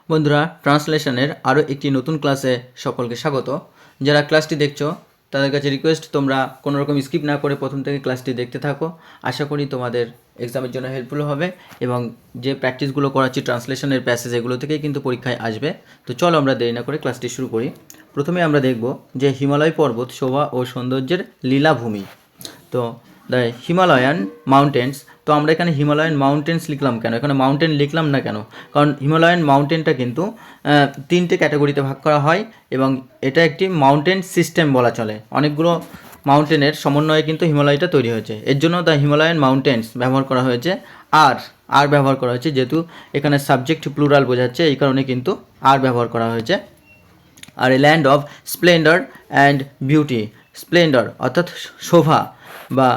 বন্ধুরা, ট্রান্সলেশনের আরও একটি নতুন ক্লাসে সকলকে স্বাগত। যারা ক্লাসটি দেখছো তাদের কাছে রিকোয়েস্ট, তোমরা কোনো রকম স্কিপ না করে প্রথম থেকে ক্লাসটি দেখতে থাকো। আশা করি তোমাদের এক্সামের জন্য হেল্পফুল হবে এবং যে প্র্যাকটিসগুলো করাচ্ছি ট্রান্সলেশনের প্যাসেজ, এগুলো থেকেই কিন্তু পরীক্ষায় আসবে। তো চলো আমরা দেরি না করে ক্লাসটি শুরু করি। প্রথমে আমরা দেখব যে হিমালয় পর্বত শোভা ও সৌন্দর্যের লীলাভূমি। তো দ্য হিমালয়ান মাউন্টেন্স। তো আমরা এখানে হিমালয়ান মাউন্টেন্স লিখলাম কেন, এখানে মাউন্টেন লিখলাম না কেন? কারণ হিমালয়ান মাউন্টেনটা কিন্তু তিনটে ক্যাটাগরিতে ভাগ করা হয় এবং এটা একটি মাউন্টেন সিস্টেম বলা চলে। অনেকগুলো মাউন্টেনের সমন্বয়ে কিন্তু হিমালয়টা তৈরি হয়েছে, এর জন্য দ্য হিমালয়ান মাউন্টেন্স ব্যবহার করা হয়েছে। আর ব্যবহার করা হয়েছে, যেহেতু এখানে সাবজেক্ট প্লুরাল বোঝাচ্ছে, এই কারণে কিন্তু আর ব্যবহার করা হয়েছে। আর a land of splendour and beauty. Splendour অর্থাৎ শোভা বা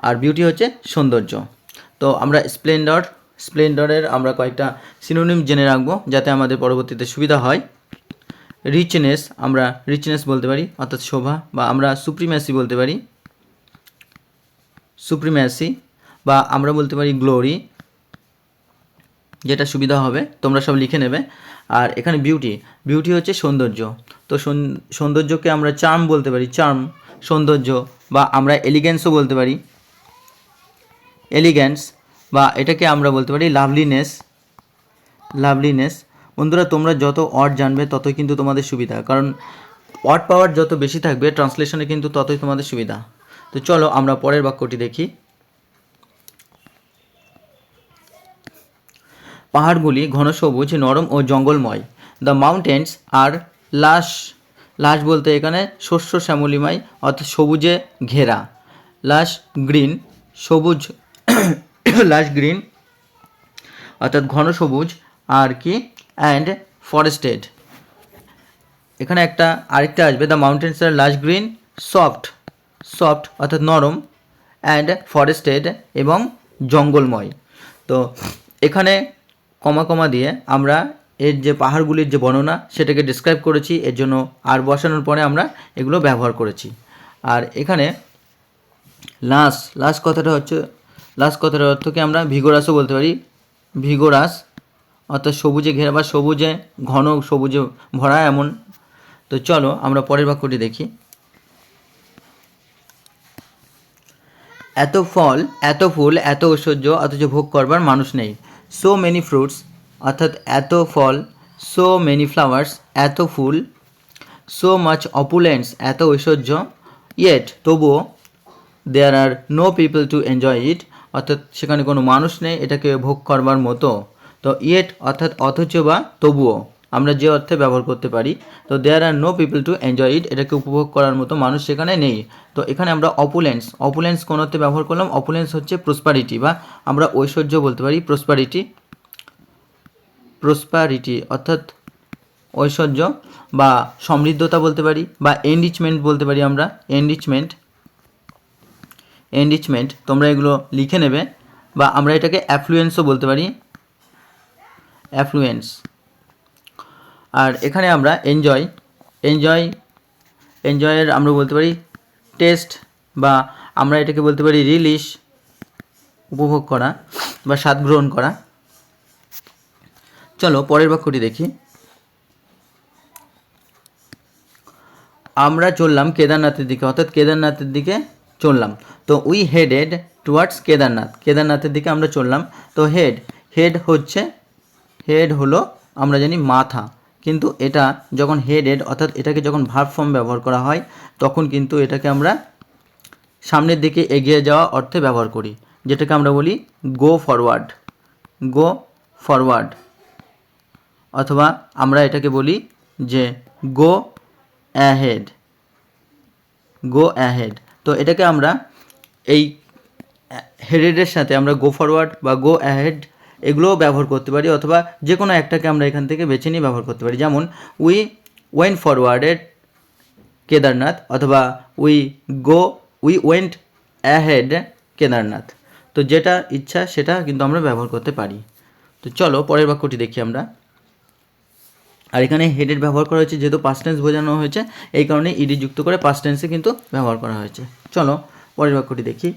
আর বিউটি হচ্ছে সৌন্দর্য। তো আমরা স্প্লেন্ডারের আমরা কয়েকটা সিনোনিম জেনে রাখবো যাতে আমাদের পরবর্তীতে সুবিধা হয়। রিচনেস, আমরা রিচনেস বলতে পারি অর্থাৎ শোভা, বা আমরা সুপ্রিম্যাসি বলতে পারি, সুপ্রিম্যাসি, বা আমরা বলতে পারি গ্লোরি, যেটা সুবিধা হবে তোমরা সব লিখে নেবে। আর এখানে বিউটি হচ্ছে সৌন্দর্য। তো সৌন্দর্যকে আমরা চার্ম বলতে পারি, চার্ম সৌন্দর্য, বা আমরা এলিগেন্সও বলতে পারি, এলিগ্যান্স, বা এটাকে আমরা বলতে পারি লাভলিনেস। বন্ধুরা, তোমরা যত ওয়ার্ড জানবে ততই কিন্তু তোমাদের সুবিধা, কারণ ওয়ার্ড পাওয়ার যত বেশি থাকবে ট্রান্সলেশনে কিন্তু ততই তোমাদের সুবিধা। তো চলো আমরা পরের বাক্যটি দেখি। পাহাড়গুলি ঘন সবুজ, নরম ও জঙ্গলময়। দ্য মাউন্টেন্স আর লাশ বলতে এখানে শস্য শ্যামলিময় অর্থাৎ সবুজে ঘেরা। লাশ গ্রিন, সবুজ লাশ গ্রিন অর্থাৎ ঘন সবুজ, আর কি অ্যান্ড ফরেস্টেড। এখানে আরেকটা আসবে, দ্য মাউন্টেন্স আর লাশ গ্রিন, সফট অর্থাৎ নরম, অ্যান্ড ফরেস্টেড এবং জঙ্গলময়। তো এখানে কমা দিয়ে আমরা এর যে পাহাড়গুলির যে বর্ণনা সেটাকে ডিসক্রাইব করেছি, এর জন্য আর বসানোর পরে আমরা এগুলো ব্যবহার করেছি। আর এখানে লাশ কথাটার অর্থকে আমরা ভিগোরাসও বলতে পারি, ভিগোরাস অর্থাৎ সবুজে ঘেরা বা সবুজে ঘন, সবুজে ভরা এমন। তো চলো আমরা পরের বাক্যটি দেখি। এত ফল, এত ফুল, এত ঐশ্বর্য, অথচ ভোগ করবার মানুষ নেই। সো মেনি ফ্রুটস অর্থাৎ এত ফল, সো মেনি ফ্লাওয়ার্স এত ফুল, সো মাচ অপুলেন্স এত ঐশ্বর্য, ইয়েট তবুও, there are no people to enjoy it অর্থাৎ সেখানে কোনো মানুষ নেই এটাকে ভোগ করবার মতো। তো ইয়েট অর্থাৎ অথচ বা তবুও আমরা যে অর্থে ব্যবহার করতে পারি। তো there are no people to enjoy it, এটাকে উপভোগ করার মতো মানুষ সেখানে নেই। তো এখানে আমরা অপুলেন্স কোন অর্থে ব্যবহার করলাম? অপুলেন্স হচ্ছে প্রসপারিটি, বা আমরা ঐশ্বর্য বলতে পারি প্রসপারিটি অর্থাৎ ঐশ্বর্য বা সমৃদ্ধতা বলতে পারি, বা এনরিচমেন্ট বলতে পারি আমরা, এনরিচমেন্ট তোমরা এগুলো লিখে নেবে। বা আমরা এটাকে অ্যাফ্লুয়েন্সও বলতে পারি, অ্যাফ্লুয়েন্স। আর এখানে আমরা এনজয়ের আমরা বলতে পারি টেস্ট, বা আমরা এটাকে বলতে পারি রিলিশ, উপভোগ করা বা স্বাদ গ্রহণ করা। চলো পরের বাক্যটি দেখি। আমরা চললাম কেদারনাথের দিকে, অর্থাৎ কেদারনাথের দিকে চললাম। তো উই হেডেড টুয়ার্ডস কেদারনাথের দিকে আমরা চললাম। তো হেড হলো আমরা জানি মাথা, কিন্তু এটা যখন হেডেড অর্থাৎ এটাকে যখন ভার্ব ফর্ম ব্যবহার করা হয় তখন কিন্তু এটাকে আমরা সামনের দিকে এগিয়ে যাওয়া অর্থে ব্যবহার করি, যেটাকে আমরা বলি গো ফরওয়ার্ড, অথবা আমরা এটাকে বলি যে গো অ্যাহেড। তো এটাকে আমরা এই হেডেডের সাথে আমরা গো ফরওয়ার্ড বা গো অ্যাহেড এগুলোও ব্যবহার করতে পারি, অথবা যে কোনো একটাকে আমরা এখান থেকে বেছে নিয়ে ব্যবহার করতে পারি। যেমন উই ওয়েন্ট ফরওয়ার্ডেড কেদারনাথ, অথবা উই ওয়েন্ট অ্যাহেড কেদারনাথ। তো যেটা ইচ্ছা সেটা কিন্তু আমরা ব্যবহার করতে পারি। তো চলো পরের বাক্যটি দেখি আমরা। আর এখানে হেডেড ব্যবহার করা হয়েছে যেহেতু পাস্ট টেন্স বোঝানো হয়েছে, এই কারণে ইডি যুক্ত করে পাস্ট টেন্সে কিন্তু ব্যবহার করা হয়েছে। চলো পরের বাক্যটি দেখি।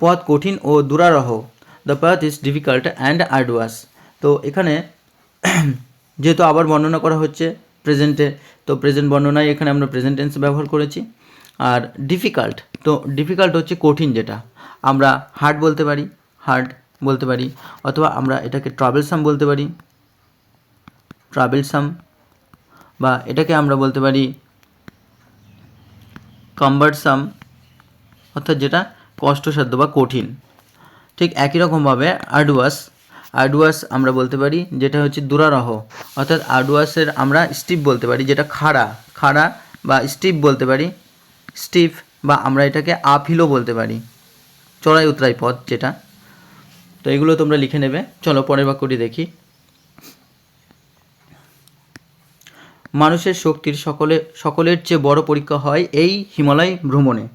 পথ কঠিন ও দুরারোহ, the path is difficult and arduous. তো এখানে যেহেতু আবার বর্ণনা করা হচ্ছে প্রেজেন্টে, তো প্রেজেন্ট বর্ণনায় এখানে আমরা প্রেজেন্ট টেন্স ব্যবহার করেছি। আর ডিফিকাল্ট, তো ডিফিকাল্ট হচ্ছে কঠিন, যেটা আমরা হার্ড বলতে পারি, হার্ড বলতে পারি, অথবা আমরা এটাকে ট্রাভেলসাম বলতে পারি, ট্রাভেলসাম, বা এটাকে আমরা বলতে পারি কাম্বারসাম, অর্থাৎ যেটা কষ্টসাধ্য বা কঠিন। ঠিক একই রকমভাবে আর্ডুয়াস, আর্ডুয়াস আমরা বলতে পারি যেটা হচ্ছে দুরারহ, অর্থাৎ আর্ডুয়াসের আমরা স্টিফ বলতে পারি, যেটা খাড়া, খাড়া বা স্টিফ বলতে পারি, স্টিফ, বা আমরা এটাকে আপহিলও বলতে পারি, চড়াই উতরাই পথ যেটা। তো এগুলো তোমরা লিখে নেবে। চলো পরের বাক্যটি দেখি। মানুষের শক্তির সকলের চেয়ে বড় পরীক্ষা হয় এই হিমালয় ভ্রমণে।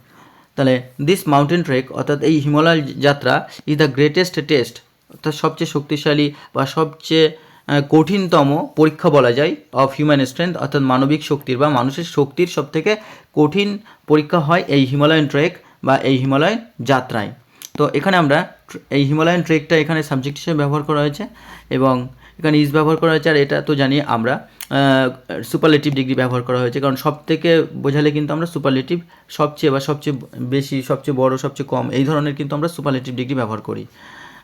তাহলে দিস মাউন্টেন ট্রেক, অর্থাৎ এই হিমালয় যাত্রা, ইজ দ্য গ্রেটেস্ট টেস্ট, অর্থাৎ সবচেয়ে শক্তিশালী বা সবচেয়ে কঠিনতম পরীক্ষা বলা যায় অফ হিউম্যান স্ট্রেংথ, অর্থাৎ মানবিক শক্তির বা মানুষের শক্তির সবথেকে কঠিন পরীক্ষা হয় এই হিমালয়ান ট্রেক বা এই হিমালয়ান যাত্রায়। তো এখানে আমরা এই হিমালয়ান ট্রেকটা এখানে সাবজেক্ট হিসেবে ব্যবহার করা হয়েছে এবং এখানে ইজ ব্যবহার করা হয়েছে। আর এটা তো জানি আমরা সুপারলেটিভ ডিগ্রি ব্যবহার করা হয়েছে, কারণ সব থেকে বোঝালে কিন্তু আমরা সুপারলেটিভ, সবচেয়ে বা সবচেয়ে বেশি, সবচেয়ে বড়, সবচেয়ে কম, এই ধরনের কিন্তু আমরা সুপারলেটিভ ডিগ্রি ব্যবহার করি।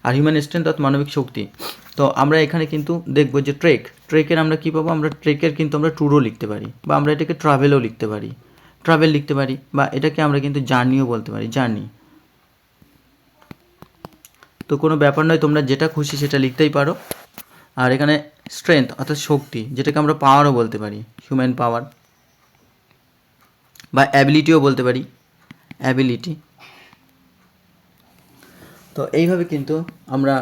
আর হিউম্যান স্ট্রেংথ অর্থাৎ মানবিক শক্তি। তো আমরা এখানে কিন্তু দেখব যে ট্রেকের আমরা কী পাবো, আমরা ট্রেকের কিন্তু আমরা ট্যুরও লিখতে পারি, বা আমরা এটাকে ট্রাভেলও লিখতে পারি, ট্রাভেল লিখতে পারি, বা এটাকে আমরা কিন্তু জার্নিও বলতে পারি, জার্নি। তো কোনো ব্যাপার নয়, তোমরা যেটা খুশি সেটা লিখতেই পারো। আর এখানে স্ট্রেংথ অর্থাৎ শক্তি, যেটাকে আমরা পাওয়ারও বলতে পারি, হিউম্যান পাওয়ার, বা অ্যাবিলিটিও বলতে পারি, অ্যাবিলিটি। তো এইভাবে কিন্তু আমরা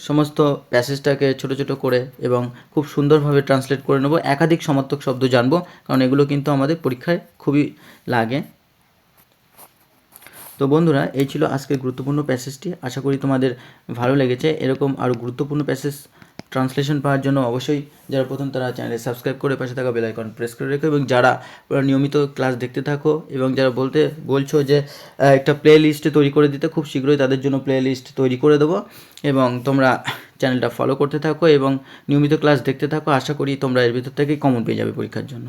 সমস্ত প্যাসেজটাকে ছোট ছোট করে এবং খুব সুন্দরভাবে ট্রান্সলেট করে নেব। একাধিক সমার্থক শব্দ জানবো, কারণ এগুলো কিন্তু আমাদের পরীক্ষায় খুবই লাগে। তো বন্ধুরা, এই ছিল আজকের গুরুত্বপূর্ণ প্যাসেজটি। আশা করি তোমাদের ভালো লেগেছে। এরকম আরও গুরুত্বপূর্ণ প্যাসেজ ট্রান্সলেশন পাওয়ার জন্য অবশ্যই যারা প্রথম তারা চ্যানেলে সাবস্ক্রাইব করে পাশে থাকা বেল আইকন প্রেস করে রেখো, এবং যারা নিয়মিত ক্লাস দেখতে থাকো এবং যারা বলছো যে একটা প্লে লিস্ট তৈরি করে দিতে, খুব শীঘ্রই তাদের জন্য প্লে লিস্ট তৈরি করে দেবো, এবং তোমরা চ্যানেলটা ফলো করতে থাকো এবং নিয়মিত ক্লাস দেখতে থাকো। আশা করি তোমরা এর ভিতর থেকেই কমন পেয়ে যাবে পরীক্ষার জন্য।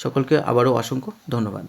সকলকে আবারও অসংখ্য ধন্যবাদ।